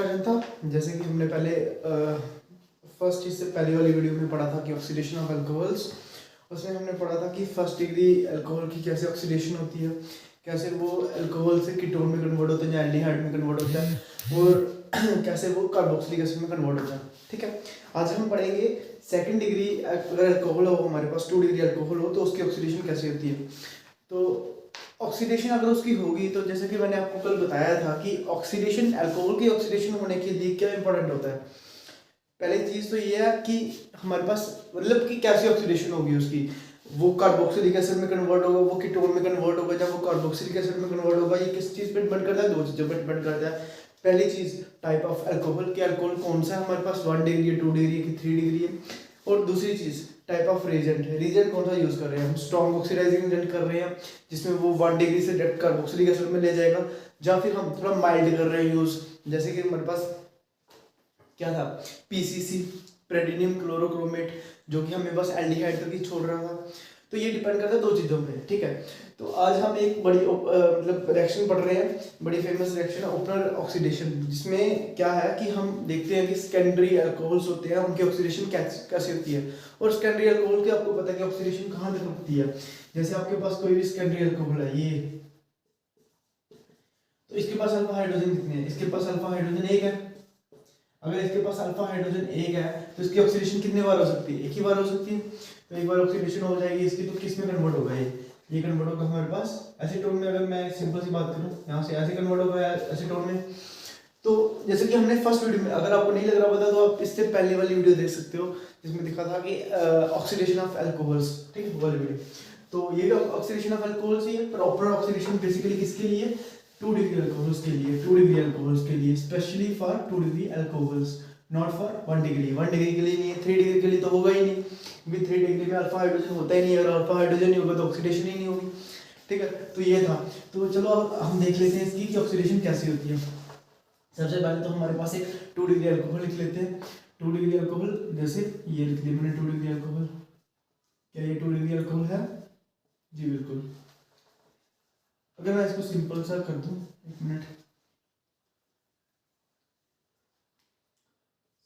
Discussion था, जैसे कि हमने पहले फर्स्ट इससे पहले वाली वीडियो में पढ़ा था कि ऑक्सीडेशन ऑफ अल्कोहल्स, उसमें हमने पढ़ा था कि फर्स्ट डिग्री अल्कोहल की कैसे ऑक्सीडेशन होती है, कैसे वो अल्कोहल से कीटोन में कन्वर्ट होता है या एल्डिहाइड में कन्वर्ट होता है और कैसे वो कार्बोक्सिलिक एसिड में कन्वर्ट होता है। ठीक है, आज हम पढ़ेंगे सेकंड डिग्री अगर अल्कोहल हो हमारे पास 2 डिग्री अल्कोहल हो तो उसकी ऑक्सीडेशन कैसे होती है। तो ऑक्सीडेशन अगर उसकी होगी तो जैसे कि मैंने आपको कल बताया था कि ऑक्सीडेशन अल्कोहल की ऑक्सीडेशन होने के लिए क्या इंपॉर्टेंट होता है। पहली चीज़ तो ये है कि हमारे पास मतलब कि कैसी ऑक्सीडेशन होगी उसकी, वो कार्बोक्सिलिक एसिड में कन्वर्ट होगा, वो कीटोन में कन्वर्ट होगा, जब वो कार्बोक्सिलिक एसिड में कन्वर्ट होगा ये किस चीज़ पे डिपेंड करता है, 2 चीज़ों पर डिपेंड करता है। पहली चीज़ टाइप ऑफ अल्कोहल, कि अल्कोहल कौन सा है हमारे पास, 1 डिग्री है, 2 डिग्री की 3 डिग्री है। और दूसरी चीज़ टाइप ऑफ रीजेंट है, रीजेंट कौन सा यूज़ कर रहे हैं, हम स्ट्रॉन्ग ऑक्सीडाइजिंग एजेंट कर रहे हैं जिसमें वो 1 डिग्री से डायरेक्ट कार्बोक्सिलिक एसिड में ले जाएगा, या फिर हम थोड़ा माइल्ड कर रहे हैं यूज़, जैसे कि हमारे पास क्या था पीसीसी प्रेडिनियम क्लोरोक्रोमेट, जो कि हमें बस एल्डिहाइड तक ही छोड़ रहा था। तो ये डिपेंड करता है 2 चीज़ों पे। ठीक है, तो आज हम एक बड़ी मतलब रिएक्शन पढ़ रहे हैं, बड़ी फेमस रिएक्शन है ओपनर ऑक्सीडेशन, जिसमें क्या है कि हम देखते हैं कि सेकेंडरी अल्कोहल्स होते हैं उनकी ऑक्सीडेशन कैसे होती है। और सेकेंडरी अल्कोहल की आपको पता है कि ऑक्सीडेशन कहाँ तक होती है। जैसे आपके पास कोई भी सेकेंडरी अल्कोहल है ये, तो इसके पास अल्फा हाइड्रोजन कितने हैं, इसके पास अल्फा हाइड्रोजन 1 है। अगर इसके पास अल्फा हाइड्रोजन 1 है तो इसकी ऑक्सीडेशन कितने बार हो सकती है, एक ही बार हो सकती है। तो एक बार ऑक्सीडेशन हो जाएगी इसकी, तो किस में कन्वर्ट होगा ये कन्वर्ट होगा हमारे पास एसीटोन में। अगर मैं सिंपल सी बात करूं, यहाँ से ऐसे कन्वर्ट होगा एसीटोन में। तो जैसे कि हमने फर्स्ट वीडियो में, अगर आपको नहीं लग रहा पता तो आप इससे पहले वाली वीडियो देख सकते हो जिसमें दिखा था कि ऑक्सीडेशन ऑफ अल्कोहल्स, ठीक है, वो वाली वीडियो। तो ये भी ऑक्सीडेशन ऑफ अल्कोहल्स ही है, प्रॉपर ऑक्सीडेशन बेसिकली किसके लिए, 2 डिग्री अल्कोहल्स के लिए, 2 डिग्री अल्कोहल्स के लिए, specially for 2 degree alcohols, not for 1 degree. 1 degree के लिए नहीं है, 3 डिग्री के लिए तो होगा ही नहीं, क्योंकि 3 डिग्री में अल्फा हाइड्रोजन होता ही नहीं, अगर अल्फा हाइड्रोजन नहीं होगा तो ऑक्सीडेशन ही नहीं होगी। ठीक है, तो ये था। तो चलो अब हम देख लेते हैं इसकी कि ऑक्सीडेशन कैसी होती है। सबसे पहले तो हमारे पास एक 2 डिग्री अल्कोहल लिख लेते हैं। 2 डिग्री अल्कोहल, जैसे ये लिख लिया मैंने 2 डिग्री अल्कोहल। क्या ये 2 डिग्री अल्कोहल है? जी बिल्कुल। अगर मैं इसको सिंपल सा कर दूं, एक मिनट,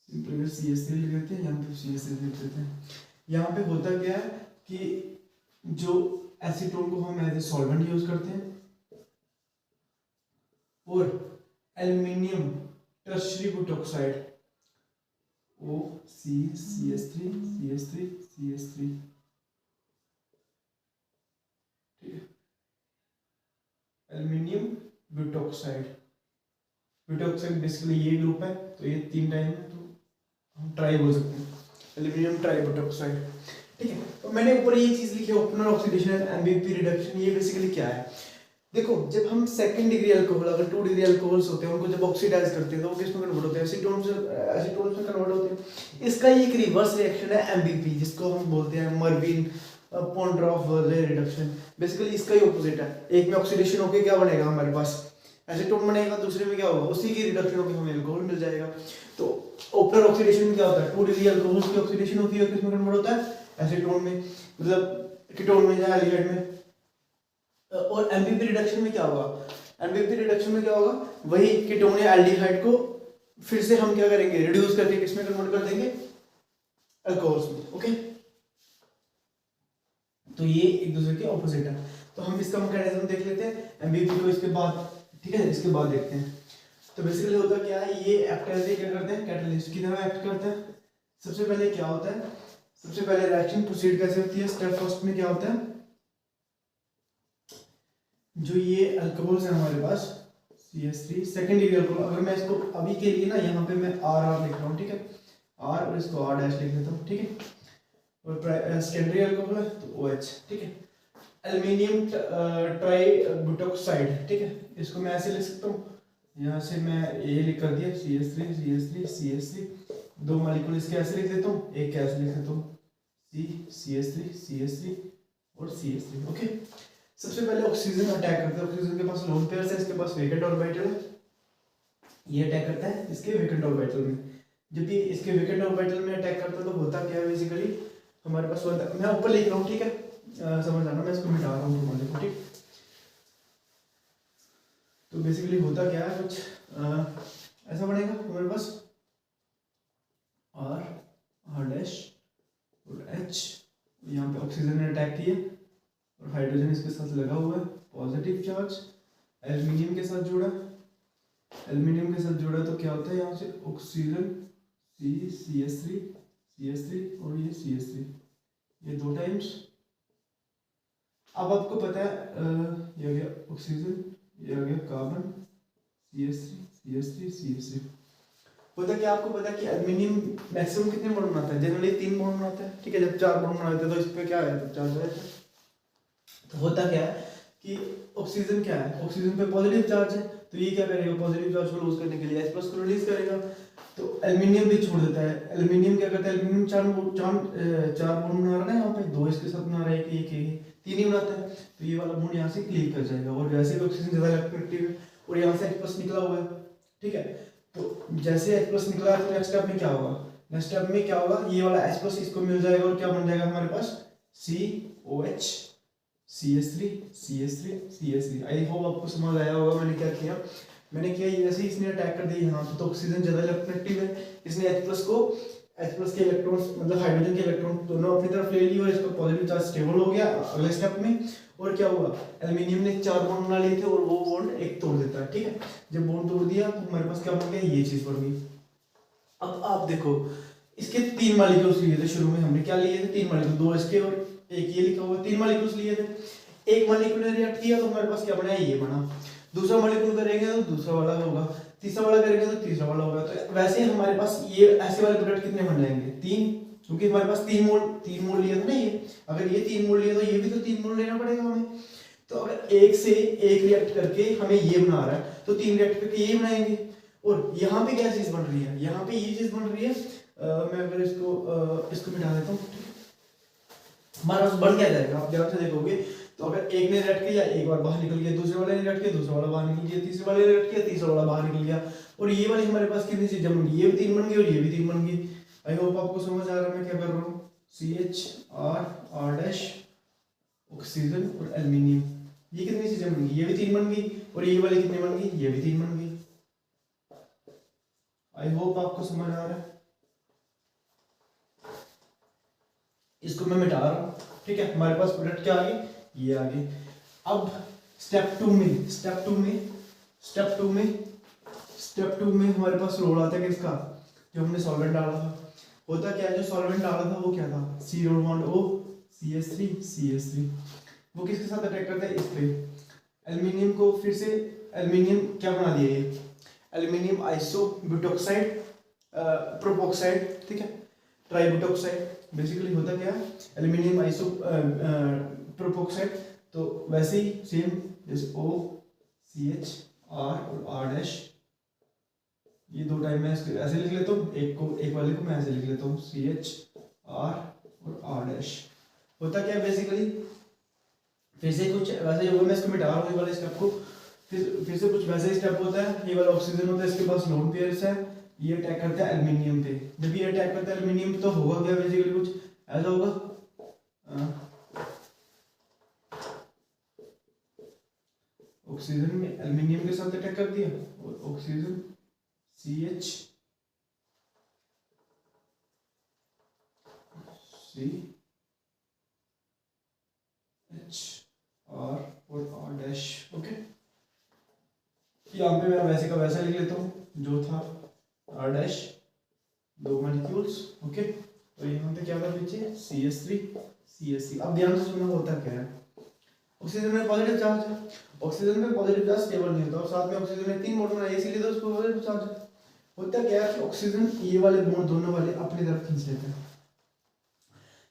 सिंपल CH3 लिख देते हैं, यहाँ पे CH3 लिख देते हैं। यहाँ पे होता क्या है कि जो एसीटोन को हम एज ए सॉल्वेंट यूज करते हैं, और aluminium tertiary बुटॉक्साइड OCH3 CH3 CH3, ठीक है, एल्युमिनियम ब्यूटॉक्साइड। ब्यूटॉक्साइड बेसिकली ये ग्रुप है, तो ये 3 टाइम है, तो हम ट्राई बोल सकते हैं, एल्युमिनियम ट्राई ब्यूटॉक्साइड। ठीक है, तो मैंने ऊपर ये चीज लिखी है opener oxidation and MBP reduction. ये बेसिकली क्या है, देखो जब हम सेकंड डिग्री अल्कोहल, अगर 2 डिग्री अल्कोहल्स होते हैं उनको जब ऑक्सीडाइज करते हैं तो वो किस में कन्वर्ट होते हैं, एसीटोन में कन्वर्ट होते हैं। इसका ये एक रिवर्स रिएक्शन है एमबीपी, जिसको हम बोलते हैं मर्विन पॉन्ड्रॉफ वर्ले रिडक्शन। बेसिकली इसका ही ऑपोजिट है, एक में ऑक्सीडेशन होकर क्या बनेगा हमारे पास एसीटोन बनेगा, दूसरे में क्या होगा, उसी की रिडक्शन होकर हमें अल्कोहल मिल जाएगा। तो ओपनर ऑक्सीडेशन में क्या होता है, 2 डिग्री अल्कोहल्स की ऑक्सीडेशन होती है, किसमें कन्वर्ट होता है, एसीटोन में, मतलब कीटोन में या एल्डिहाइड में। और एमबीपी रिडक्शन में क्या होगा, एमबीपी रिडक्शन में क्या होगा, वही कीटोन या एल्डिहाइड को फिर से हम क्या करेंगे, रिड्यूस करके किसमें कन्वर्ट कर देंगे, अल्कोहल्स में। ओके, तो ये एक दूसरे के ऑपोजिट है। तो हम इसका मैकेनिज्म देख लेते हैं एमबीपी को इसके बाद, ठीक है, इसके बाद देखते हैं। तो बेसिकली होता क्या है, ये एक्ट एज ए क्या करते हैं, कैटलिस्ट की तरह एक्ट करते हैं। सबसे पहले क्या होता है, सबसे पहले रिएक्शन प्रोसीड कैसे होती है, स्टेप फर्स्ट में क्या होता है, जो ये अल्कोहल्स है हमारे पास CH3 सेकंड डिग्री अल्कोहल, अगर मैं इसको अभी के लिए ना यहाँ पे मैं RR लिख रहा हूँ, ठीक है, R और इसको R डैश लिख लेता हूँ, ठीक है, और सेकेंडरी अल्कोहल है तो OH, ठीक है, एल्युमिनियम ट्राई बुटॉक्साइड, ठीक है, इसको मैं ऐसे लिख सकता हूँ, यहाँ से मैं ये लिख कर दिया CH3 CH3 CH3, 2 मॉलिक्यूल इसके ऐसे लिख देता हूँ, एक ऐसे लिख देता हूँ CH3 CH3 और CH3। ओके, सबसे पहले ऑक्सीजन अटैक करता है, ऑक्सीजन के पास लोन पेयर्स है, इसके पास वेकेंट ऑर्बिटल है, ये अटैक करता है इसके वेकेंट ऑर्बिटल में। जब ये इसके वेकेंट ऑर्बिटल में अटैक करता है तो होता क्या है, बेसिकली हमारे पास होता है, मैं ऊपर लिख रहा हूँ, ठीक है, समझ आना, मैं इसको मिटा रहा हूँ तुम्हारे को, ठीक। तो बेसिकली होता क्या है, कुछ ऐसा बनेगा हमारे पास R R डैश और H, यहाँ पे ऑक्सीजन ने अटैक किया और हाइड्रोजन इसके साथ लगा हुआ है, पॉजिटिव चार्ज एल्यूमिनियम के साथ जुड़ा, एल्यूमिनियम के साथ जुड़ा तो क्या होता है यहाँ से ऑक्सीजन CH3 और ये CH3, ये 2 टाइम्स। अब आपको पता है ये आ गया ऑक्सीजन, ये आ गया कार्बन, CH3 होता क्या आपको पता है कि एल्यूमिनियम मैक्सिमम कितने बॉन्ड बनाता है? जनरली 3 बॉन्ड बनाता है, ठीक है। जब 4 बॉन्ड बनाते हैं तो इस पे क्या है, तो चार्ज है। तो होता क्या है कि ऑक्सीजन क्या है, ऑक्सीजन पे पॉजिटिव चार्ज है, तो ये क्या करेगा, पॉजिटिव चार्ज को लूज करने के लिए H+ को रिलीज करेगा। तो एल्यूमिनियम भी छोड़ देता है, एल्यूमिनियम क्या करता है, एल्यूमिनियम 4 बॉन्ड बना रहा है यहाँ पे, 2 इसके साथ बना रहा है, एक 3 ही बनाता है, तो ये वाला बॉन्ड यहाँ से क्लीव कर जाएगा। और वैसे भी ऑक्सीजन ज्यादा इलेक्ट्रोनेगेटिव है और यहाँ से H+ निकला हुआ है, ठीक है। तो जैसे H+ निकला है तो नेक्स्ट स्टेप में क्या होगा, नेक्स्ट स्टेप में क्या होगा, ये वाला H+ इसको मिल जाएगा और क्या बन जाएगा हमारे पास COH CH3 आई होप आपको समझ आया होगा मैंने क्या किया। मैंने किया ये ऐसे ही, इसने अटैक कर दिया यहाँ पे, तो ऑक्सीजन ज्यादा इलेक्ट्रोनेगेटिव है, इसने H+ के इलेक्ट्रॉन्स मतलब हाइड्रोजन के इलेक्ट्रॉन दोनों अपनी तरफ ले लिए और इसका पॉजिटिव चार्ज स्टेबल हो गया अगले स्टेप में। और क्या हुआ, एल्यूमिनियम ने 4 बॉन्ड बना लिए थे और वो बॉन्ड एक तोड़ देता है, ठीक है। जब बॉन्ड तोड़ दिया तो हमारे पास क्या बन गया, ये चीज बन गई। अब आप देखो इसके 3 मॉलिक्यूल्स लिए थे, शुरू में हमने क्या लिए थे, 3 मॉलिक्यूल, 2 इसके और एक ये लिखा हुआ, 3 मॉलिक्यूल्स लिए थे। एक मॉलिक्यूल ने रिएक्ट किया तो हमारे पास क्या बना, ये बना। दूसरा मॉलिक्यूल करेंगे तो दूसरा वाला होगा, तीसरा वाला करेंगे तो तीसरा वाला होगा। तो वैसे ही हमारे पास ये ऐसे वाले प्रोडक्ट कितने बन जाएंगे, 3, क्योंकि हमारे पास 3 मोल लिया था ना ये। अगर ये 3 मोल लिया तो ये भी तो 3 मोल लेना पड़ेगा हमें। तो अगर एक से एक रिएक्ट करके हमें ये बना रहा है तो 3 रिएक्ट करके ये बनाएंगे। और यहाँ पे क्या चीज बन रही है, यहाँ पे ये चीज बन रही है, मैं अगर इसको मिटा देता हूँ, हमारा पास बन क्या जाएगा, आप ध्यान से देखोगे तो अगर एक ने रिएक्ट किया एक बार बाहर निकल गया, दूसरे वाले ने रिएक्ट किया दूसरा वाला बाहर निकल गया, तीसरे वाले ने रिएक्ट किया तीसरा वाला बाहर निकल गया। और ये वाली हमारे पास कितनी चीजें बन गई, ये भी 3 बन गई और ये भी 3 बन गई। आई होप आपको समझ आ रहा है मैं क्या कर रहा हूँ। CH R ऑक्सीजन और एल्यूमिनियम, ये कितनी चीजें बन गई, ये भी 3 बन गई और ये वाली कितनी बन गई, ये भी 3 बन गई। आई होप आपको समझ आ रहा है। इसको मैं मिटा रहा हूँ, ठीक है। हमारे पास प्रोडक्ट क्या आ गई, ये आ गई। अब स्टेप 2 में हमारे पास रोल आता है किसका, जो हमने सॉल्वेंट डाला था। होता क्या है, जो सॉल्वेंट डाला था वो क्या था, C role bond O CH3 वो किसके साथ अटैक करता है, इस पे एल्यूमिनियम को। फिर से एल्यूमिनियम क्या बना दिया, ये एल्यूमिनियम आइसोब्यूटॉक्साइड प्रोपोक्साइड, ठीक है, ट्राइब्यूटॉक्साइड। बेसिकली होता क्या है, एल्यूमिनियम आइसो प्रोपोक्साइड। तो वैसे ही सेम जैसे O CH R और R डैश, ये 2 टाइम मैं ऐसे लिख लेता हूँ, एक वाले को मैं ऐसे लिख लेता हूँ CH R और R डैश। होता क्या है बेसिकली, फिर से कुछ वैसे ही होगा, मैं इसको मिटा रहा हूँ ये वाले स्टेप को। फिर से कुछ वैसे ही स्टेप होता है, ये वाला ऑक्सीजन होता है, इसके पास लोन पेयर्स है, ये अटैक करता है एल्यूमिनियम पे। जब ये अटैक करता है एल्यूमिनियम पे तो होगा क्या, बेसिकली कुछ ऐसा होगा, ऑक्सीजन में एल्यूमिनियम के साथ अटैक कर दिया और ऑक्सीजन CH R और R डैश, ओके। यहाँ पे मैं वैसे का वैसा लिख लेता हूँ जो था, R डैश 2 मॉलिक्यूल्स, ओके। और यहाँ पे क्या था पीछे, CH3। अब ध्यान से सुनना, होता क्या है, ऑक्सीजन में पॉजिटिव चार्ज है, ऑक्सीजन में पॉजिटिव चार्ज स्टेबल नहीं होता और साथ में ऑक्सीजन ने 3 बॉन्ड बनाए, इसीलिए तो उसको पॉजिटिव चार्ज है। होता क्या है कि ऑक्सीजन ये वाले बॉन्ड दोनों वाले अपनी तरफ खींच लेते हैं।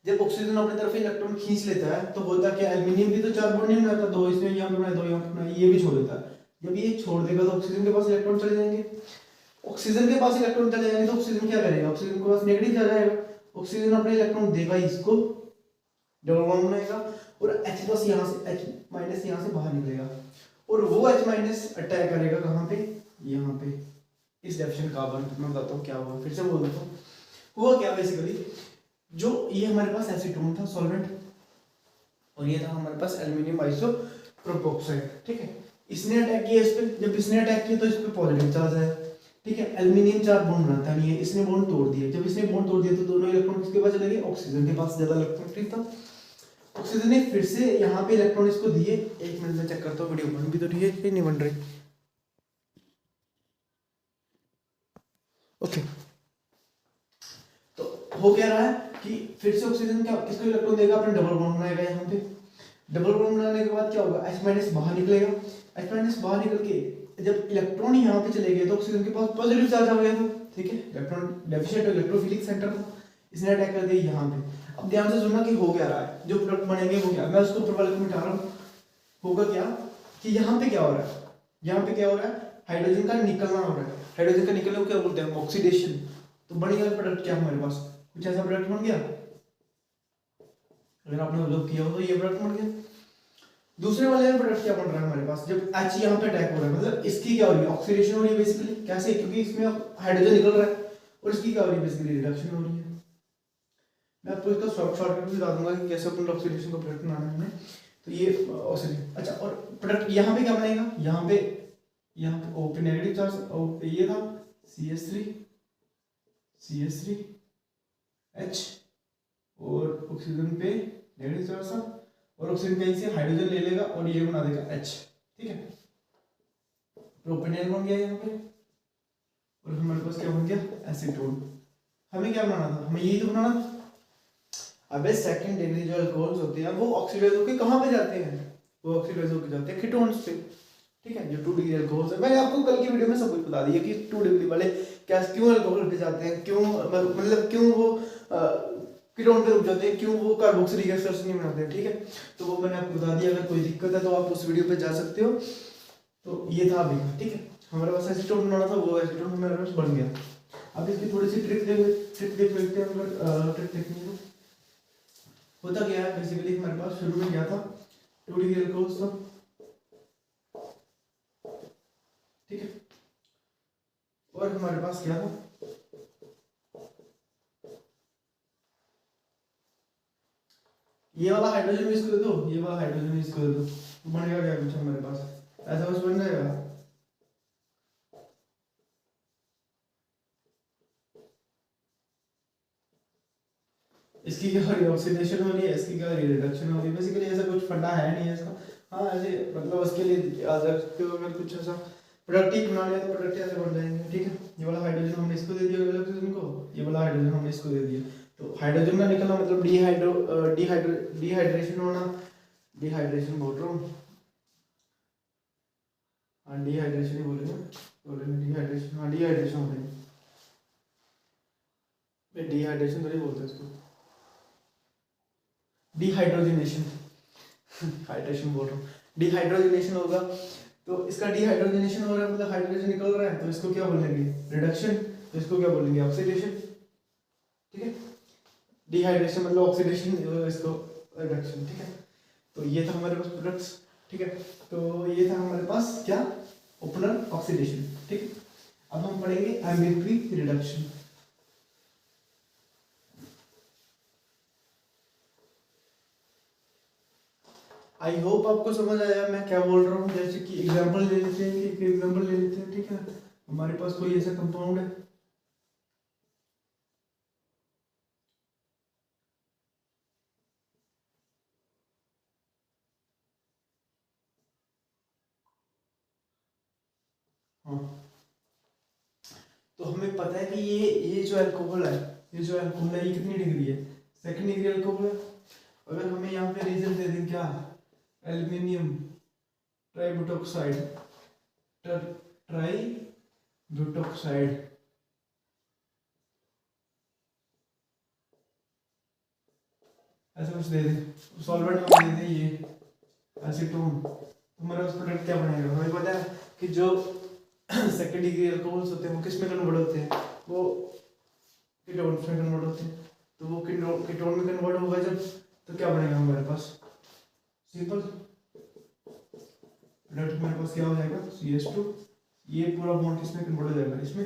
जब ऑक्सीजन अपनी तरफ इलेक्ट्रॉन खींच लेता है तो होता क्या, एल्यूमिनियम भी तो 4 बॉन्ड नहीं बनाता, 2 इसमें यहाँ पे बनाए 2 यहाँ पे बनाए, ये भी छोड़ देता है। जब ये छोड़ देगा तो ऑक्सीजन के पास इलेक्ट्रॉन चले जाएंगे, ऑक्सीजन के पास इलेक्ट्रॉन चले जाएंगे तो ऑक्सीजन क्या करेगा, ऑक्सीजन के पास नेगेटिव चार्ज आएगा, ऑक्सीजन अपने इलेक्ट्रॉन देगा इसको, डबल बॉन्ड बनाएगा और H+ यहाँ से H- यहाँ से बाहर निकलेगा और वो H- अटैक करेगा कहाँ पे, यहाँ पे, इस डेफिशिएंट कार्बन। मैं बताता हूँ क्या हुआ, फिर से बोल देता हूँ। हुआ क्या बेसिकली, जो ये हमारे पास एसीटोन था सॉल्वेंट और ये था हमारे पास एल्यूमिनियम आइसोप्रोपोक्साइड, ठीक है। इसने अटैक किया इस पे, जब इसने अटैक किया तो इस पे पॉजिटिव चार्ज है, ठीक है, एल्यूमिनियम 4 बॉन्ड बनाता नहीं है, इसने बॉन्ड तोड़ दिया। जब इसने बॉन्ड तोड़ दिया तो दोनों इलेक्ट्रॉन किसके पास चले गए, ऑक्सीजन के पास, ज्यादा इलेक्ट्रॉन फ्री था। ऑक्सीजन ने फिर से यहाँ पे इलेक्ट्रॉन इसको दिए। एक मिनट में चेक करता हूँ वीडियो बन भी तो रही है कि नहीं बन रही। ओके, तो हो क्या रहा है कि फिर से ऑक्सीजन क्या किसको इलेक्ट्रॉन देगा, अपने डबल बॉन्ड बनाएगा यहाँ पे। डबल बॉन्ड बनाने के बाद क्या होगा, H- बाहर निकलेगा। H- बाहर निकल के जब इलेक्ट्रॉन यहाँ पे चले गए तो ऑक्सीजन के पास पॉजिटिव चार्ज आ गया था, ठीक है, इलेक्ट्रॉन डेफिशिएंट इलेक्ट्रोफिलिक सेंटर था, इसने अटैक कर दिया यहाँ पे। अब ध्यान से सुनना कि हो क्या रहा है, जो प्रोडक्ट बनेंगे वो क्या, मैं उसको ऊपर वाले को मिटा रहा हूँ। होगा क्या कि यहाँ पे क्या हो रहा है, यहाँ पे क्या हो रहा है, हाइड्रोजन का निकलना हो रहा है। हाइड्रोजन का निकलने को क्या बोलते हैं, ऑक्सीडेशन। तो बनेगा प्रोडक्ट क्या हमारे पास, कुछ ऐसा प्रोडक्ट बन गया। अगर आपने ऑब्जर्व किया हो तो ये प्रोडक्ट बन गया। दूसरे वाले में प्रोडक्ट क्या बन रहा है हमारे पास, जब H यहाँ पे अटैक हो रहा है, मतलब इसकी क्या हो रही है, ऑक्सीडेशन हो रही है बेसिकली। कैसे, क्योंकि इसमें हाइड्रोजन निकल रहा है, और इसकी क्या हो रही है, बेसिकली रिडक्शन हो रही है। मैं आपको इसका शॉर्टकट भी बता दूंगा कि कैसे अपन ऑक्सीडेशन का प्रोडक्ट बनाना है हमें। तो ये ऑक्सीजन, अच्छा, और प्रोडक्ट यहाँ पे क्या बनेगा, यहाँ पे O पे नेगेटिव चार्ज, O पे ये था CH3 H, और ऑक्सीजन पे नेगेटिव चार्ज था, और ऑक्सीजन कहीं से हाइड्रोजन ले लेगा और ये बना देगा H, ठीक है, प्रोपेनॉल बन गया यहाँ पे। और हमारे पास क्या बन गया, एसीटोन। हमें क्या बनाना था, हमें यही तो बनाना था। अबे सेकंड डिग्री जो अल्कोहल्स होते हैं वो ऑक्सीडाइज होकर कहाँ पे जाते हैं, वो ऑक्सीडाइज होकर जाते हैं कीटोन्स पे, ठीक है। जो 2 डिग्री अल्कोहल्स है, मैंने आपको कल की वीडियो में सब कुछ बता दिया कि 2 डिग्री वाले क्या क्यों अल्कोहल पे जाते हैं, क्यों मतलब क्यों वो कीटोन पे रुक जाते हैं, क्यों वो कार्बोक्सिलिक एसिड नहीं बनाते हैं, ठीक है। तो वो मैंने आपको बता दिया। अगर कोई दिक्कत है तो आप उस वीडियो पे जा सकते हो। तो ये था अभी, ठीक है, हमारे पास एसीटोन बनाना था, वो एसीटोन हमारे पास बन गया। अब इसकी थोड़ी सी ट्रिक देख लेते हैं। अगर ट्रिक देखनी है तो होता क्या है, बेसिकली हमारे पास शुरू में क्या था, 2 डिग्री अल्कोहल्स था, ठीक है, और हमारे पास क्या था, ये वाला हाइड्रोजन भी इसको दे दो, ये वाला हाइड्रोजन भी इसको दे दो, तो बनेगा क्या कुछ हमारे पास, ऐसा कुछ बन जाएगा। इसकी क्या हो रही है, ऑक्सीडेशन हो रही है, इसकी क्या हो रही है, रिडक्शन हो रही है। बेसिकली ऐसा कुछ फंडा है नहीं है इसका। हाँ, ऐसे मतलब उसके लिए याद रख सकते हो, अगर कुछ ऐसा प्रोडक्ट बना लिया तो प्रोडक्ट ऐसे बन जाएंगे, ठीक है। ये वाला हाइड्रोजन हमने इसको दे दिया ऑक्सीजन को, ये वाला हाइड्रोजन हमने इसको दे दिया। तो हाइड्रोजन का निकलना मतलब डिहाइड्रेशन होना, डिहाइड्रेशन बोल रहा हूँ, हाँ डिहाइड्रेशन ही बोलेंगे, डिहाइड्रेशन, हाँ डिहाइड्रेशन हो रही है, डिहाइड्रेशन तो नहीं बोलते इसको, डिहाइड्रोजनेशन, हाइड्रेशन बोल रहा हूँ, डिहाइड्रोजनेशन होगा। तो इसका डिहाइड्रोजनेशन हो रहा है मतलब हाइड्रोजन निकल रहा है, तो इसको क्या बोलेंगे, रिडक्शन। तो इसको क्या बोलेंगे, ऑक्सीडेशन, ठीक है। डिहाइड्रेशन मतलब ऑक्सीडेशन, इसको रिडक्शन, ठीक है। तो ये था हमारे पास प्रोडक्ट्स, ठीक है। तो ये था हमारे पास क्या, ओपनर, ऑक्सीडेशन, ठीक है। अब हम पढ़ेंगे एम्बिग्यूइटी रिडक्शन। आई होप आपको समझ आया मैं क्या बोल रहा हूँ। जैसे कि एग्जांपल ले लेते हैं, एक एग्जांपल ले लेते हैं, ठीक है। हमारे पास कोई ऐसा कंपाउंड है, हाँ, तो हमें पता है कि ये जो अल्कोहल है, ये कितनी डिग्री है, सेकंड डिग्री अल्कोहल है। अगर हमें यहाँ पे रीजन दे दें क्या, एल्यूमिनियम ट्राइब्यूटॉक्साइड, ट्राइब्यूटॉक्साइड, ऐसा कुछ दे दें, सॉल्वेंट में दे दें ये एसीटोन, तो हमारा उस प्रोडक्ट क्या बनेगा। हमें पता है कि जो सेकंड डिग्री अल्कोहल्स होते हैं वो किस में कन्वर्ट होते हैं, वो कीटोन्स में कन्वर्ट होते हैं। तो वो कीटोन में कन्वर्ट होगा जब, तो क्या बनेगा हमारे पास, सिंपल प्रोडक्ट हमारे पास क्या हो जाएगा, CH2, ये पूरा बॉन्ड किसमें कन्वर्ट हो जाएगा, इसमें,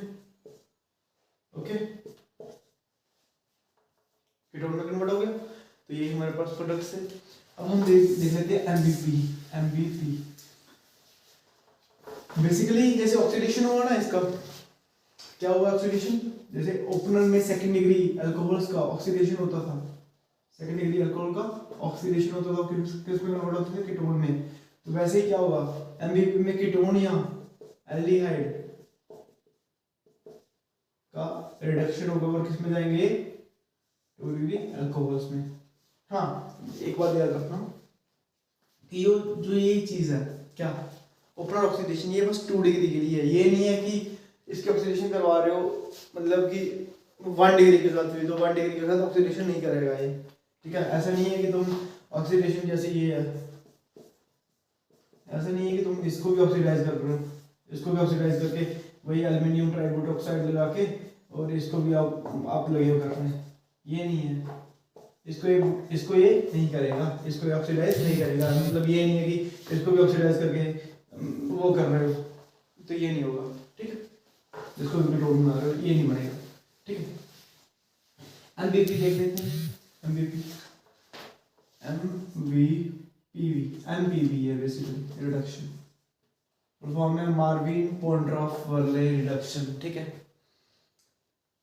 ओके, कीटोन में कन्वर्ट हो गया। तो ये हमारे पास प्रोडक्ट्स है। अब हम देख लेते हैं एमबीपी। बेसिकली जैसे ऑक्सीडेशन हुआ ना इसका, क्या हुआ ऑक्सीडेशन, जैसे ओपनर में सेकंड डिग्री अल्कोहल्स का ऑक्सीडेशन होता था, सेकंड डिग्री अल्कोहल का ऑक्सीडेशन होता था किस में कन्वर्ट होता था, कीटोन में। तो वैसे ही क्या होगा एमबीपी में कीटोन या एल्डिहाइड का रिडक्शन होगा और किस में जाएंगे, टू डिग्री अल्कोहल्स में। हाँ एक बात याद रखना कि जो ये चीज है क्या ओपनर ऑक्सीडेशन, ये बस 2 डिग्री के लिए है, ये नहीं है कि इसकी ऑक्सीडेशन करवा रहे हो मतलब कि 1 डिग्री के साथ भी, तो 1 डिग्री के साथ ऑक्सीडेशन नहीं करेगा ये, ठीक है। ऐसा नहीं है कि तुम ऑक्सीडेशन जैसे ये है, ऐसा नहीं है कि तुम इसको भी ऑक्सीडाइज कर रहे हो, इसको भी ऑक्सीडाइज करके वही एल्युमिनियम ट्राइबोटॉक्साइड लगा के और इसको भी आप लगे हो कर रहे हैं, ये नहीं है। इसको ये नहीं करेगा, इसको ऑक्सीडाइज नहीं करेगा, मतलब ये नहीं है कि इसको भी ऑक्सीडाइज करके वो कर रहे हो, तो ये नहीं होगा, ठीक है। जिसको भी कीटोन बना रहे हो ये नहीं बनेगा, ठीक है। एमबीपी देख लेते हैं, एमबीपी एमपीवी है बेसिकली रिडक्शन, फॉर्म है मार्विन पोंड्रॉफ वर्ले रिडक्शन, ठीक है।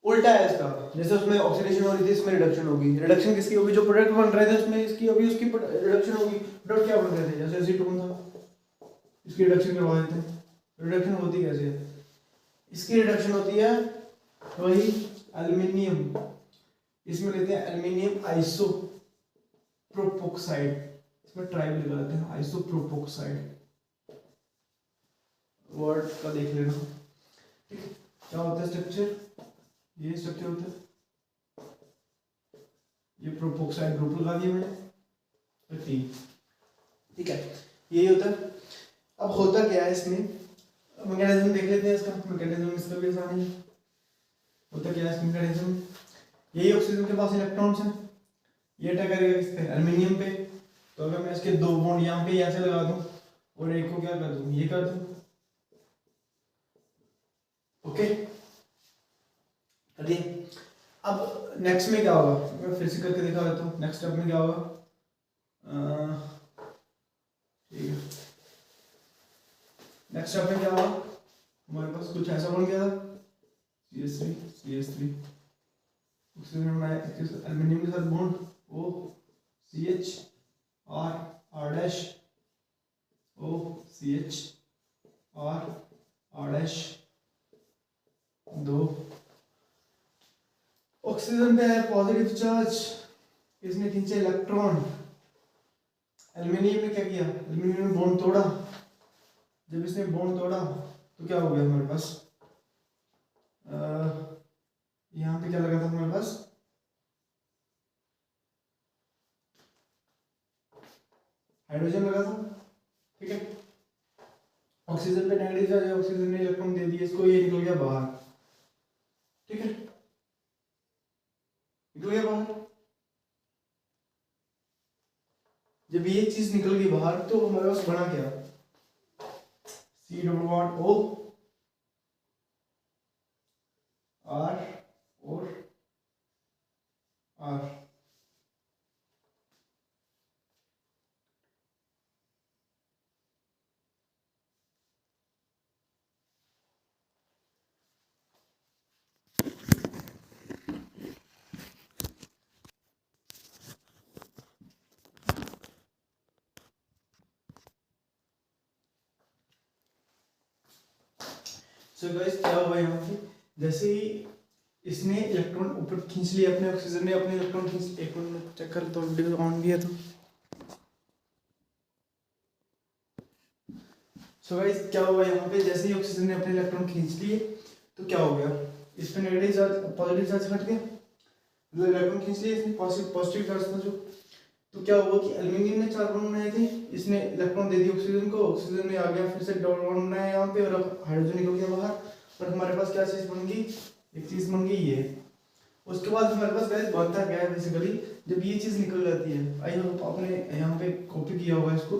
उल्टा है इसका, जैसे उसमें ऑक्सीडेशन हो रही थी इसमें रिडक्शन होगी, रिडक्शन किसकी होगी, जो प्रोडक्ट बन रहे थे उसमें इसकी अभी उसकी रिडक्शन होगी। प्रोडक्ट क्या बन रहे थे, जैसे एसीटोन था, इसकी रिडक्शन करवा देते हैं, रिडक्शन होती कैसे है, इसकी रिडक्शन होती है वही एल्युमिनियम, इसमें लेते हैं एल्युमिनियम आइसो प्रोपोक्साइड, इसमें ट्राइब लगा देते हैं आइसोप्रोपोक्साइड, वर्ड का देख लेना, ठीक है। क्या होता है स्ट्रक्चर, ये स्ट्रक्चर होता है, ये प्रोपोक्साइड ग्रुप लगा दिया मैंने, ठीक है, यही होता है। अब होता क्या है इसमें, मैकेनिज्म देख लेते हैं इसका, मैकेनिज्म इसका भी आसान है। होता क्या है इसका मैकेनिज्म, यही ऑक्सीजन के पास इलेक्ट्रॉन्स हैं, ये अटैक करेगा किस पे, एल्युमिनियम पे, तो अगर मैं इसके 2 बॉन्ड यहाँ पे ऐसे लगा दूं और एक को क्या कर दूं, ये कर दूं, ओके करिए। अब नेक्स्ट में क्या होगा, मैं फिर से करके दिखा देता हूँ, नेक्स्ट स्टेप में क्या होगा, ठीक है। नेक्स्ट स्टेप में क्या होगा, हमारे पास कुछ ऐसा बन गया था, CH3 ऑक्सीजन बनाया एल्युमिनियम के साथ bond, O CH R dash O CH R dash, 2 oxygen पे है पॉजिटिव चार्ज, इसने खींचे इलेक्ट्रॉन, एल्युमिनियम ने क्या किया, एल्युमिनियम ने बॉन्ड तोड़ा, जब इसने बॉन्ड तोड़ा तो क्या हो गया हमारे पास, यहाँ पे क्या लगा था हमारे पास, हाइड्रोजन लगा था, ठीक है। ऑक्सीजन पे नेगेटिव चार्ज है, ऑक्सीजन ने इलेक्ट्रॉन दे दिया इसको, ये निकल गया बाहर, ठीक है, निकल गया बाहर। जब ये चीज निकल गई बाहर तो हमारे पास बना क्या, C double bond O R और R, सो गाइस क्या हुआ यहाँ पे, जैसे ही इसने इलेक्ट्रॉन ऊपर खींच लिया, अपने ऑक्सीजन ने अपने इलेक्ट्रॉन खींच, एक मिनट चेक कर तो ऑन भी है तो। सो गाइस क्या हुआ यहाँ पे, जैसे ही ऑक्सीजन ने अपने इलेक्ट्रॉन खींच लिए तो क्या हो गया, इस पे नेगेटिव चार्ज पॉजिटिव चार्ज हट गया, मतलब इलेक्ट्रॉन खींच लिए, इसमें पॉजिटिव चार्ज था जो, तो क्या हुआ कि एल्युमिनियम ने 4 बॉन्ड बनाए थे, इसने इलेक्ट्रॉन दे दिया ऑक्सीजन को, ऑक्सीजन ने आ गया फिर से डबल बॉन्ड बनाया यहाँ पे और हाइड्रोजन निकल गया बाहर, और हमारे पास क्या चीज बन गई, एक चीज बन गई ये। उसके बाद हमारे पास गैस बनता क्या है बेसिकली, जब ये चीज निकल जाती है, आई होप आपने यहाँ पे कॉपी किया होगा इसको,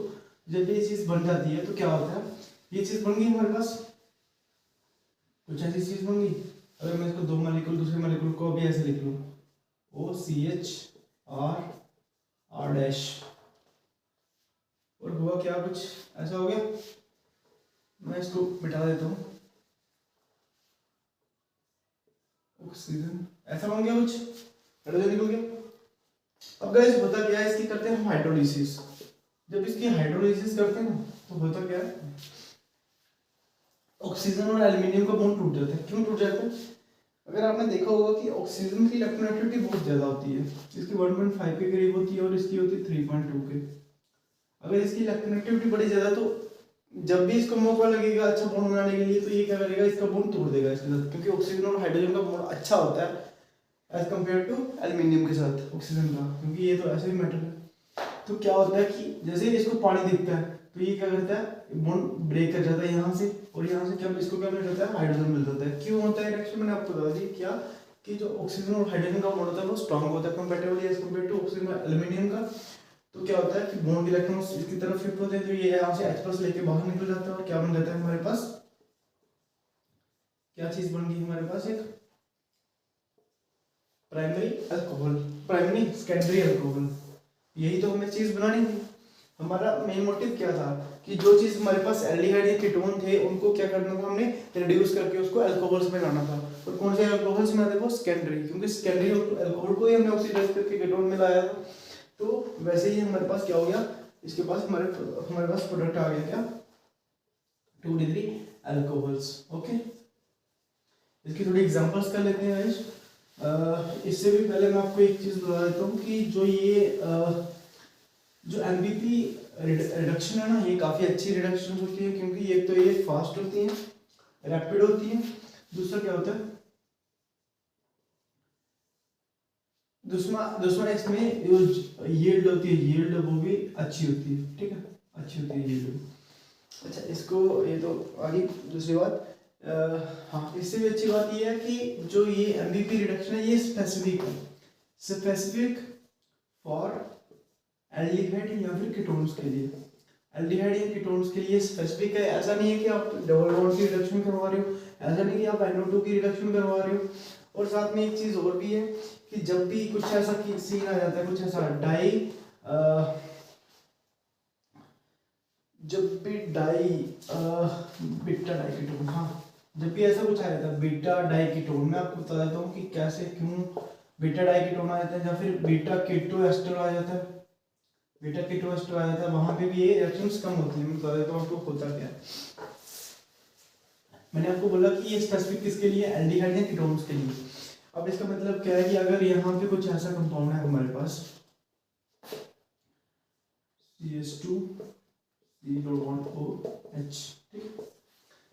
जब ये चीज बन जाती है तो क्या होता है, ये चीज बन गई हमारे पास, कुछ ऐसी चीज बन गई। अगर मैं इसको 2 मॉलिक्यूल दूसरे मॉलिक्यूल को अभी ऐसे लिख लूँ, OCH R डैश, और हुआ क्या, कुछ ऐसा हो गया, मैं इसको मिटा देता हूँ, ऑक्सीजन, ऐसा बन गया कुछ, हाइड्रोजन निकल गया। अब गाइस होता क्या है, इसकी करते हैं हम हाइड्रोलिसिस। जब इसकी हाइड्रोलिसिस करते हैं ना तो होता क्या है, ऑक्सीजन और एल्युमिनियम का बॉन्ड टूट जाता है। क्यों टूट जाता है? अगर आपने देखा होगा कि ऑक्सीजन की इलेक्ट्रोनेगेटिविटी बहुत ज़्यादा होती है, इसकी 1.5 के करीब होती है और इसकी होती है 3.2 के। अगर इसकी इलेक्ट्रोनेगेटिविटी बड़ी ज़्यादा तो जब भी इसको मौका लगेगा अच्छा बॉन्ड बनाने के लिए तो ये क्या करेगा, इसका बॉन्ड तोड़ देगा इसके साथ, क्योंकि ऑक्सीजन और हाइड्रोजन का बॉन्ड अच्छा होता है एज कम्पेयर टू एल्युमिनियम के साथ ऑक्सीजन का, क्योंकि ये तो ऐसे भी मेटल है। तो क्या होता है कि जैसे ही इसको पानी दिखता है तो ये क्या करता है, बॉन्ड ब्रेक कर जाता है यहाँ से, और यहाँ से क्या इसको क्या मिल जाता है, हाइड्रोजन मिल जाता है। क्यों होता है रिएक्शन, मैंने आपको बता दी क्या कि जो ऑक्सीजन और हाइड्रोजन का बॉन्ड होता है वो स्ट्रांग होता है comparatively as compare to oxygen और एल्युमिनियम का। तो क्या होता है कि बॉन्ड इलेक्ट्रॉन्स इसकी तरफ शिफ्ट होते हैं, तो ये यहाँ से H+ लेके बाहर निकल जाता है और क्या बन जाता है हमारे पास, क्या चीज बन गई हमारे पास, एक primary alcohol, primary secondary alcohol. यही तो हमें चीज बनानी थी। हमारा मेन मोटिव क्या था कि जो चीज हमारे पास एल्डिहाइड या कीटोन थे उनको क्या करना था, हमने रिड्यूस करके उसको अल्कोहल्स में लाना था। और कौन से अल्कोहल्स में आते वो सेकेंडरी, क्योंकि सेकेंडरी अल्कोहल को ही हमने ऑक्सीडाइज करके कीटोन में लाया था। तो वैसे ही हमारे पास क्या हो गया, इसके पास हमारे पास प्रोडक्ट आ गया क्या, 2 डिग्री अल्कोहल्स। ओके, इसकी थोड़ी एग्जांपल्स कर लेते हैं गाइस। इससे भी पहले मैं आपको एक चीज बता देता हूँ कि जो ये जो MVP रिडक्शन है ना, ये काफ़ी अच्छी रिडक्शन होती है, क्योंकि एक तो ये फास्ट होती है, रैपिड होती है। दूसरा क्या होता है, दूसरा इसमें जो यील्ड होती है, यील्ड वो भी अच्छी होती है। ठीक है, अच्छी होती है यील्ड। अच्छा, इसको ये तो आगे दूसरी बात, हाँ इससे भी अच्छी बात ये है कि जो ये MVP रिडक्शन है ये स्पेसिफिक है, स्पेसिफिक फॉर एल्डिहाइड या फिर कीटोन्स के लिए। एल्डिहाइड या कीटोन्स के लिए स्पेसिफिक है। ऐसा नहीं है कि आप डबल बॉन्ड की रिडक्शन करवा रहे हो, ऐसा नहीं कि आप NO2 की रिडक्शन करवा रहे हो। और साथ में एक चीज़ और भी है कि जब भी कुछ ऐसा सीन आ जाता है, कुछ ऐसा जब भी बीटा डाइकीटोन, हाँ जब भी ऐसा कुछ आ जाता है बीटा डाइकीटोन, मैं आपको बता देता हूँ कि कैसे क्यों बीटा डाइकीटोन आ जाता है, या फिर बीटा कीटो एस्टर आ जाता है, बीटा कीटो एस्टर आ जाता है, वहां पे भी ये रिएक्शंस कम होती है। मैं बता देता हूँ आपको होता क्या है। मैंने आपको बोला कि ये स्पेसिफिक किसके लिए, एल्डिहाइड या कीटोन्स के लिए। अब इसका मतलब क्या है कि अगर यहाँ पे कुछ ऐसा कंपाउंड है हमारे पास CH2 COOH, ठीक,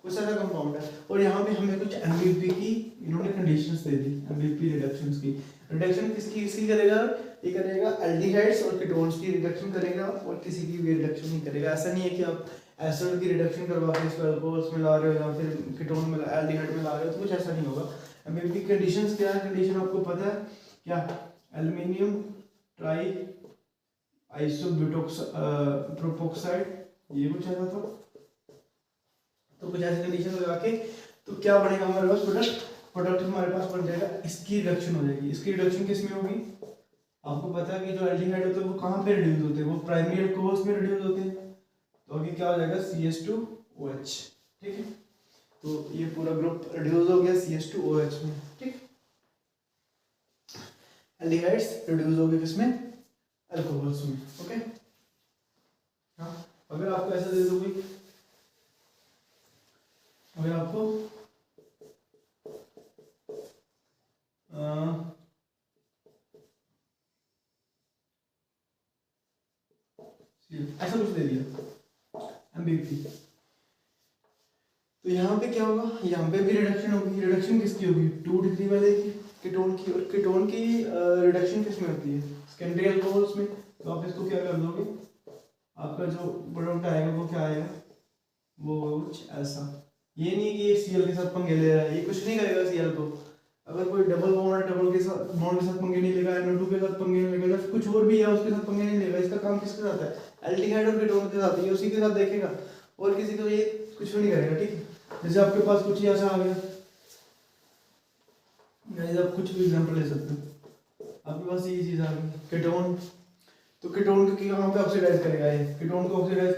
कुछ ऐसा कंपाउंड है और यहाँ पे हमें कुछ MVP की इन्होंने कंडीशंस दे दी, MVP रिडक्शंस की। रिडक्शन किसकी करेगा, ये करेगा एल्डिहाइड्स और कीटोन्स की रिडक्शन करेगा और किसी की भी रिडक्शन नहीं करेगा। ऐसा नहीं है कि आप एसिड की रिडक्शन करवा के इसको अल्कोहल्स में ला रहे हो या फिर कीटोन में एल्डिहाइड में ला रहे हो, तो कुछ ऐसा नहीं होगा। MVP कंडीशंस क्या है, कंडीशन आपको पता है क्या, एल्युमिनियम ट्राई आइसोब्यूटोक्स प्रोपोक्साइड, ये कुछ ऐसा था। तो कुछ ऐसी कंडीशन लगा के तो क्या बनेगा हमारे पास प्रोडक्ट हमारे पास बन जाएगा, इसकी रिडक्शन हो जाएगी। इसकी रिडक्शन किस में होगी, आपको पता है कि जो एल्डिहाइड होते हैं वो कहाँ पे रिड्यूस होते हैं, वो प्राइमरी अल्कोहल्स में रिड्यूस होते हैं। तो अभी क्या हो जाएगा CH2OH, ठीक है। तो ये पूरा ग्रुप रिड्यूस हो गया CH2OH में, ठीक। एल्डिहाइड्स रिड्यूस हो गए किसमें, अल्कोहल्स में। ओके, हाँ अगर आपको ऐसा दे दो कोई, अगर आपको ऐसा कुछ दे दिया MVP, तो यहाँ पे क्या होगा, यहाँ पे भी रिडक्शन होगी। रिडक्शन किसकी होगी, 2 डिग्री वाले की, कीटोन की। और कीटोन की रिडक्शन किस में होती है, सेकेंडरी अल्कोहल्स में। तो आप इसको क्या कर दोगे, आपका जो प्रोडक्ट आएगा वो क्या आएगा, वो कुछ ऐसा। ये नहीं कि ये Cl के साथ पंगे ले रहा है, ये कुछ नहीं करेगा Cl को। अगर कोई डबल बॉन्ड के साथ पंगे नहीं लेगा, NO2 के साथ पंगे नहीं लेगा, कुछ और भी है उसके साथ पंगे नहीं लेगा। इसका काम किसके साथ है, एल्डिहाइड और कीटोन के साथ, ये उसी के साथ देखेगा और किसी को ये कुछ भी नहीं करेगा, ठीक है। जैसे आपके पास कुछ ही ऐसा आ गया, आप कुछ भी एग्जांपल ले सकते हो। आपके पास ये चीज आ गई कीटोन, तो कीटोन को कहाँ पे ऑक्सीडाइज करेगा, ये कीटोन को ऑक्सीडाइज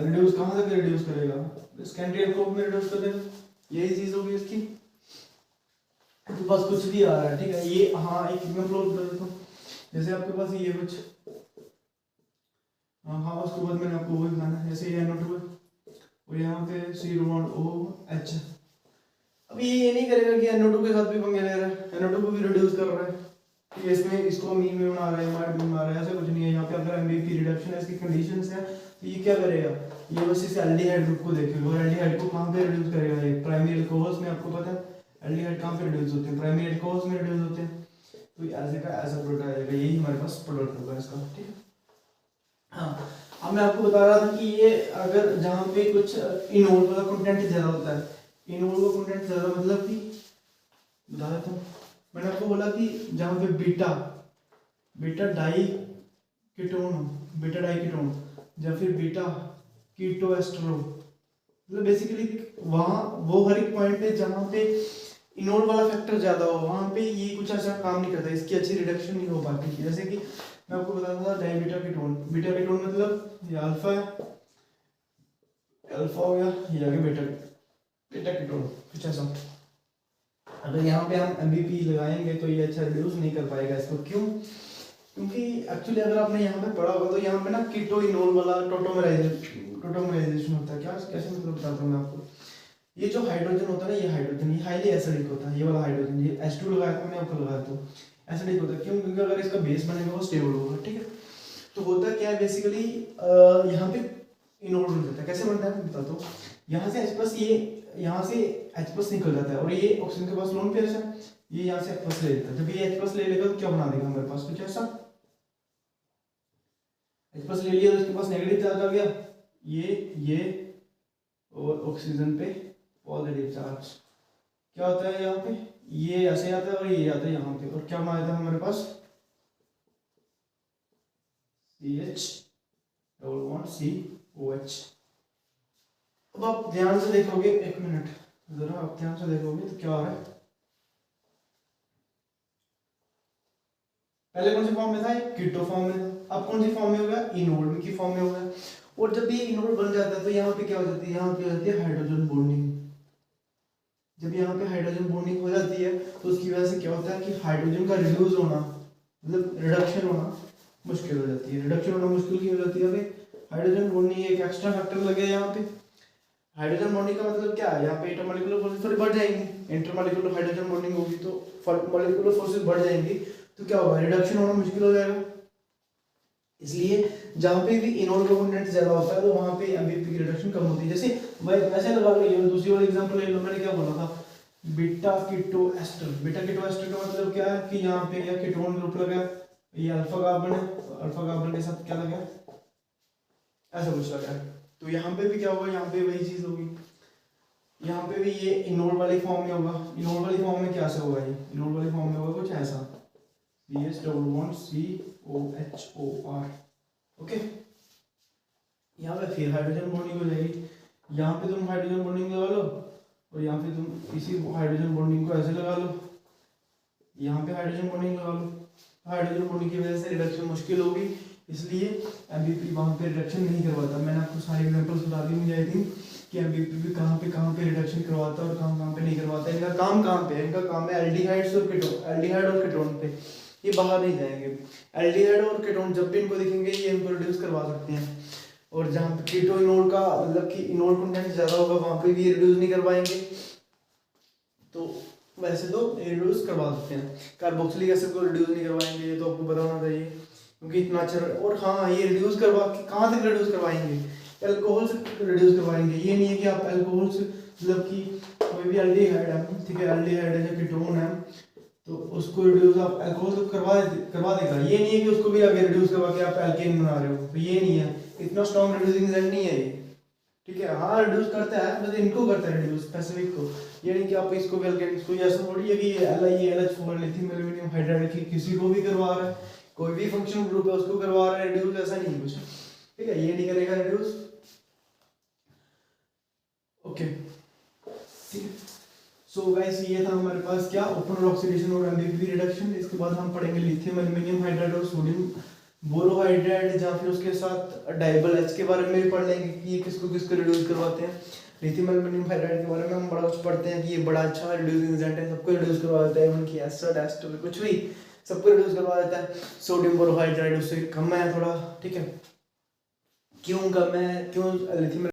रिड्यूस कहाँ तक रिड्यूस करेगा, सेकेंडरी अल्कोहल में रिड्यूस कर देगा। यही चीज होगी इसकी। तो बस कुछ भी आ रहा है, ठीक है। ये हाँ एक मैं क्लोज कर देता हूँ, जैसे आपके पास ये कुछ हाँ उसके बाद मैंने आपको वो दिखाना है, जैसे ये NO2 है और यहाँ पे C2OH। अब ये नहीं करेगा कि NO2 के साथ भी पंगे ले रहा है, NO2 को भी रिड्यूस कर रहा है, ठीक है। इसमें इसको मीन में बना रहा है, माइड में बना रहा है, ऐसा कुछ नहीं है। यहाँ पे अगर MVP रिडक्शन है, इसकी कंडीशंस है, तो ये क्या करेगा, ये बस इस एल्डिहाइड ग्रुप को देखेगा और एल्डिहाइड को कहाँ पे रिड्यूस करेगा, ये प्राइमरी अल्कोहल्स में। आपको पता है एल्डिहाइड कहाँ पे रिड्यूस होते हैं, प्राइमरी अल्कोहल्स में रिड्यूस होते हैं। तो ऐसे का ऐसा प्रोडक्ट आ जाएगा, यही हमारे पास प्रोडक्ट होगा इसका, ठीक है। हाँ अब मैं आपको बता रहा था कि ये अगर जहाँ पे कुछ इनोल वाला कंटेंट ज़्यादा होता है, इनोल का कंटेंट ज़्यादा मतलब कि बता देता हूँ, मैंने आपको बोला कि जहाँ पे beta diketone, beta diketone या फिर बीटा कीटोएस्टरो, मतलब बेसिकली वहाँ वो हर एक पॉइंट पे जहाँ पे इनोल वाला फैक्टर ज़्यादा हो वहाँ पे ये कुछ ऐसा काम नहीं करता, इसकी अच्छी रिडक्शन नहीं हो पाती। जैसे कि मैं आपको बताता था डाई बीटा कीटोन मतलब ये अल्फा है, अल्फा हो गया, ये आगे बीटा कीटोन कुछ ऐसा। अगर यहाँ पे हम MVP लगाएंगे तो ये अच्छा रिड्यूस नहीं कर पाएगा इसको, क्यों? क्योंकि एक्चुअली अगर आपने यहाँ पे पढ़ा होगा तो यहाँ पे ना कीटो इनोल वाला टोटोमराइजेशन होता है। क्या कैसे मतलब बताता हूँ मैं आपको, ये जो हाइड्रोजन होता है ना, ये हाइड्रोजन ये हाईली एसिडिक होता है, ये वाला हाइड्रोजन, ये H2 लगाया था मैंने, आपको लगाया तो एसिडिक होता है। क्यों? क्योंकि अगर इसका बेस बनेगा वो स्टेबल होगा, ठीक है। तो होता क्या है बेसिकली, यहाँ पे इनोल बन जाता है। कैसे बनता है मैं बताता हूँ, यहाँ से H+ ये यहाँ से H+ निकल जाता है और ये ऑक्सीजन के पास लोन पेयर है, ये यहाँ से H+ ले लेता है। जब ये H+ ले लेगा तो क्या बना देगा हमारे पास, कुछ ऐसा H+ ले लिया तो इसके पास नेगेटिव चार्ज आ गया, ये और ऑक्सीजन पे पॉजिटिव चार्ज। क्या होता है यहाँ पे, ये ऐसे आता है और ये आता है यहाँ पे, और क्या बना देता है हमारे पास CH+COH। अब आप ध्यान से देखोगे, एक मिनट जरा आप ध्यान से देखोगे तो क्या हो रहा है, पहले कौन से फॉर्म में था, कीटो फॉर्म में था, अब कौन सी फॉर्म में होगा, इनोल की फॉर्म में होगा। और जब ये इनोल बन जाता है तो यहाँ पे क्या हो जाती है, यहाँ पे हो जाती है हाइड्रोजन बॉन्डिंग। जब यहाँ पे हाइड्रोजन बॉन्डिंग हो जाती है तो उसकी वजह से क्या होता है कि हाइड्रोजन का रिड्यूस होना, मतलब रिडक्शन होना मुश्किल हो जाती है। रिडक्शन होना मुश्किल क्यों हो जाती है, हाइड्रोजन बॉन्डिंग एक एक्स्ट्रा फैक्टर लगे यहाँ पे। हाइड्रोजन बॉन्डिंग का मतलब क्या है, यहाँ पे इंटरमॉलिक्यूलर फोर्सेस थोड़ी बढ़ जाएंगी, इंटरमॉलिक्यूलर हाइड्रोजन बॉन्डिंग होगी तो मॉलिक्यूलर फोर्सेस बढ़ जाएंगी, तो क्या होगा, रिडक्शन होना मुश्किल हो जाएगा। इसलिए जहाँ पे भी इनोल का कंटेंट ज्यादा होता है तो वहाँ पे MVP की रिडक्शन कम होती है। जैसे भाई वैसे लगा लो, दूसरी वाली एग्जांपल ले लो, मैंने क्या बोला था, बीटा कीटोएस्टर का मतलब क्या है कि यहाँ पे या कीटोन ग्रुप लगा, ये अल्फा कार्बन है, अल्फा कार्बन के साथ क्या लगा, ऐसा कुछ लगा। तो यहाँ पे भी क्या होगा, यहाँ पे वही चीज होगी, यहाँ पे भी ये इनोल वाली फॉर्म में होगा। इनोल वाली फॉर्म में क्या से होगा, ये इनोल वाली फॉर्म में होगा कुछ ऐसा, CH+COHOR, ओके। यहाँ पे फिर हाइड्रोजन बॉन्डिंग हो जाएगी, यहाँ पे तुम हाइड्रोजन बॉन्डिंग लगा लो और यहाँ पे तुम इसी हाइड्रोजन बॉन्डिंग को ऐसे लगा लो, यहाँ पे हाइड्रोजन बॉन्डिंग लगा लो। हाइड्रोजन बॉन्डिंग की वजह से रिडक्शन मुश्किल होगी, इसलिए MVP वहाँ पे रिडक्शन नहीं करवाता। मैंने आपको सारे एग्जाम्पल्स बता दी मुझे आई थिंक कि MVP भी कहाँ पे रिडक्शन करवाता है और कहाँ पे नहीं करवाता है। इनका काम कहाँ पे है, इनका काम है एल्डिहाइड्स और कीटोन पे, ये बाहर नहीं जाएंगे। एल्डिहाइड और कीटोन जब भी इनको दिखेंगे ये इनको रिड्यूस करवा सकते हैं, और जहाँ पे कीटो इनोल का मतलब कि इनोल कंटेंट ज़्यादा होगा वहाँ पे भी रिड्यूस नहीं करवाएंगे। तो वैसे तो रिड्यूस करवा सकते हैं, कार्बोक्सिलिक एसिड को रिड्यूस नहीं करवाएंगे, ये तो आपको पता होना चाहिए क्योंकि इतना अच्छा। और हाँ ये रिड्यूस करवा के कहाँ तक रिड्यूस करवाएंगे, अल्कोहल से रिड्यूस करवाएंगे। ये नहीं है कि आप अल्कोहल से मतलब कि कोई भी एल्डिहाइड है, ठीक है, एल्डिहाइड है या कीटोन है तो उसको रिड्यूस आप अल्कोहल से करवा देगा। ये नहीं है कि उसको भी आगे रिड्यूस करवा के आप एल्केन बना रहे हो, तो ये नहीं है, इतना स्ट्रॉन्ग रिड्यूसिंग एजेंट नहीं है ये, ठीक है। हाँ रिड्यूस करता है, मतलब इनको करता है रिड्यूस स्पेसिफिक को, ये नहीं कि आप इसको भी एल्केन, इसको ऐसा थोड़ी है कि LiLH4 लिथियम एल्यूमिनियम हाइड्राइड किसी को भी करवा रहा है, कोई भी फंक्शनल ग्रुप है उसको करवा रहा है रिड्यूस, ऐसा नहीं कुछ, ठीक है। ये नहीं करेगा रिड्यूस, ओके, ठीक है। सो गाइस ये था हमारे पास क्या, ओपन ऑक्सीडेशन और MVP रिडक्शन। इसके बाद हम पढ़ेंगे लिथियम एल्यूमिनियम हाइड्राइड और सोडियम बोरोहाइड्राइड, या फिर उसके साथ डाइबल H के बारे में भी पढ़ लेंगे कि ये किसको रिड्यूस करवाते हैं। लिथियम एल्यूमिनियम हाइड्राइड के बारे में हम बड़ा कुछ पढ़ते हैं कि ये बड़ा अच्छा रिड्यूसिंग एजेंट है, सबको रिड्यूस करवा देता है, इवन कि एसिड एस्टर कुछ भी सबको रिड्यूस करवा देता है। सोडियम बोरोहाइड्राइड उससे कम है थोड़ा, ठीक है। क्यों कम है, क्यों लिथियम